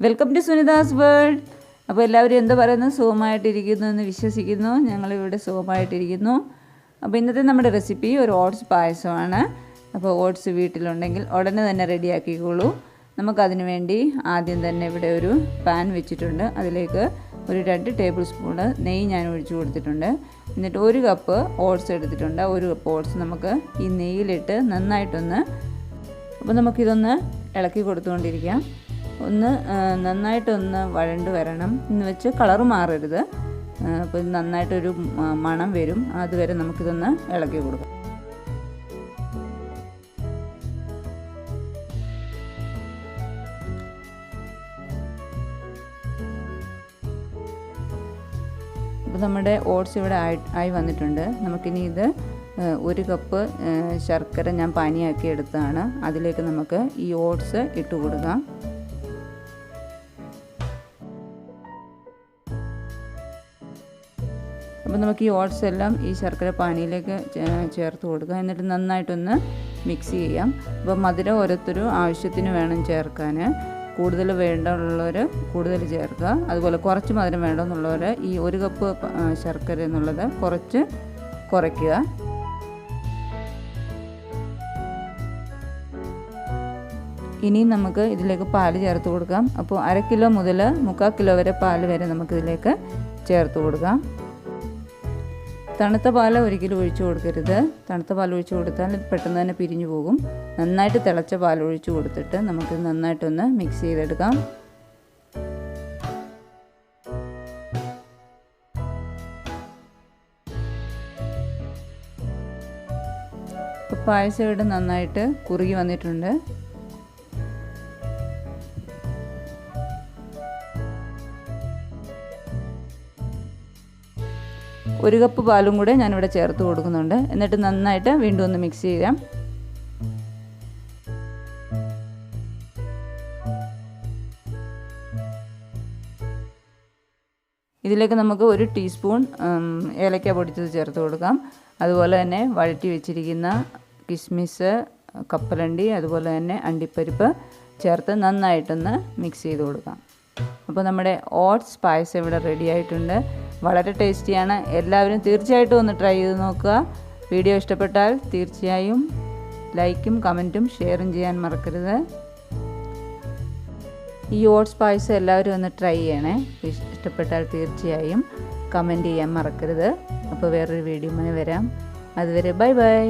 Welcome to Sunita's world. അപ്പോൾ എല്ലാവരും എന്താ പറയുന്നത്, സുഖമായിട്ടിരിക്കുന്നു എന്ന് വിശ്വസിക്കുന്നു. ഞങ്ങളിവിടെ സുഖമായിട്ടിരിക്കുന്നു. അപ്പോൾ ഇന്നത്തെ നമ്മുടെ റെസിപ്പി ഒരു ഓട്സ് പായസമാണ്. അപ്പോൾ ഓട്സ് വീട്ടിലുണ്ടെങ്കിൽ ഉടനെ തന്നെ റെഡിയാക്കിക്കോളൂ. നമുക്കതിന് വേണ്ടി ആദ്യം തന്നെ ഇവിടെ ഒരു പാൻ വെച്ചിട്ടുണ്ട്. അതിലേക്ക് ഒരു 2 ടേബിൾ സ്പൂണ് നെയ്യ് ഞാൻ ഒഴിച്ചു കൊടുത്തിട്ടുണ്ട്. എന്നിട്ട് 1 കപ്പ് ഓട്സ് എടുത്തിട്ടുണ്ട്. 1 കപ്പ് ഓട്സ് നമുക്ക് ഈ നെയ്യിലിട്ട് നന്നായിട്ടൊന്ന്, അപ്പോൾ നമുക്കിതൊന്ന് ഇളക്കി കൊടുത്തുകൊണ്ടിരിക്കാം. നന്നായിട്ടൊന്ന് വഴണ്ട് വരണം എന്ന് വെച്ച് കളറ് മാറരുത്. അപ്പോൾ ഇത് നന്നായിട്ടൊരു മണം വരും. അതുവരെ നമുക്കിതൊന്ന് ഇളക്കി കൊടുക്കാം. അപ്പോൾ നമ്മുടെ ഓട്സ് ഇവിടെ ആയി വന്നിട്ടുണ്ട്. നമുക്കിനി ഇത് 1 കപ്പ് ശർക്കര ഞാൻ പാനിയാക്കി എടുത്തതാണ്. അതിലേക്ക് നമുക്ക് ഈ ഓട്സ് ഇട്ട് കൊടുക്കാം. അപ്പോൾ നമുക്ക് ഈ ഓട്സ് എല്ലാം ഈ ശർക്കര പാനിയിലേക്ക് ചേർത്ത് കൊടുക്കുക. എന്നിട്ട് നന്നായിട്ടൊന്ന് മിക്സ് ചെയ്യാം. അപ്പോൾ മധുരം ഓരോരുത്തരും ആവശ്യത്തിന് വേണം ചേർക്കാൻ. കൂടുതൽ വേണ്ടുള്ളവർ കൂടുതൽ ചേർക്കുക. അതുപോലെ കുറച്ച് മധുരം വേണമെന്നുള്ളവർ ഈ 1 കപ്പ് ശർക്കര എന്നുള്ളത് കുറച്ച് കുറയ്ക്കുക. ഇനി നമുക്ക് ഇതിലേക്ക് പാൽ ചേർത്ത് കൊടുക്കാം. അപ്പോൾ 1/2 കിലോ മുതൽ 3/4 കിലോ വരെ പാൽ വരെ നമുക്കിതിലേക്ക് ചേർത്ത് കൊടുക്കാം. തണുത്ത പാൽ ഒരിക്കലും ഒഴിച്ചു കൊടുക്കരുത്. തണുത്ത പാൽ ഒഴിച്ചു കൊടുത്താൽ പെട്ടെന്ന് തന്നെ പിരിഞ്ഞു പോകും. നന്നായിട്ട് തിളച്ച പാൽ ഒഴിച്ചു കൊടുത്തിട്ട് നമുക്ക് നന്നായിട്ടൊന്ന് മിക്സ് ചെയ്തെടുക്കാം. ഇപ്പോൾ പായസം ഇവിടെ നന്നായിട്ട് കുറുകി വന്നിട്ടുണ്ട്. ഒരു കപ്പ് പാലും കൂടെ ഞാനിവിടെ ചേർത്ത് കൊടുക്കുന്നുണ്ട്. എന്നിട്ട് നന്നായിട്ട് വീണ്ടും ഒന്ന് മിക്സ് ചെയ്യാം. ഇതിലേക്ക് നമുക്ക് 1 ടീസ്പൂൺ ഏലക്ക പൊടിച്ചത് ചേർത്ത് കൊടുക്കാം. അതുപോലെ തന്നെ വഴറ്റി വെച്ചിരിക്കുന്ന കിസ്മിസ്, കപ്പലണ്ടി, അതുപോലെ തന്നെ അണ്ടിപ്പരിപ്പ് ചേർത്ത് നന്നായിട്ടൊന്ന് മിക്സ് ചെയ്ത് കൊടുക്കാം. അപ്പോൾ നമ്മുടെ ഓട്സ് പായസം ഇവിടെ റെഡി ആയിട്ടുണ്ട്. വളരെ ടേസ്റ്റിയാണ്. എല്ലാവരും തീർച്ചയായിട്ടും ഒന്ന് ട്രൈ ചെയ്ത് നോക്കുക. വീഡിയോ ഇഷ്ടപ്പെട്ടാൽ തീർച്ചയായും ലൈക്കും കമൻറ്റും ഷെയറും ചെയ്യാൻ മറക്കരുത്. ഈ ഓട്സ് പായസം എല്ലാവരും ഒന്ന് ട്രൈ ചെയ്യണേ. ഇഷ്ടപ്പെട്ടാൽ തീർച്ചയായും കമൻറ്റ് ചെയ്യാൻ മറക്കരുത്. അപ്പോൾ വേറൊരു വീഡിയോയുമായി വരാം. അതുവരെ ബൈ ബൈ.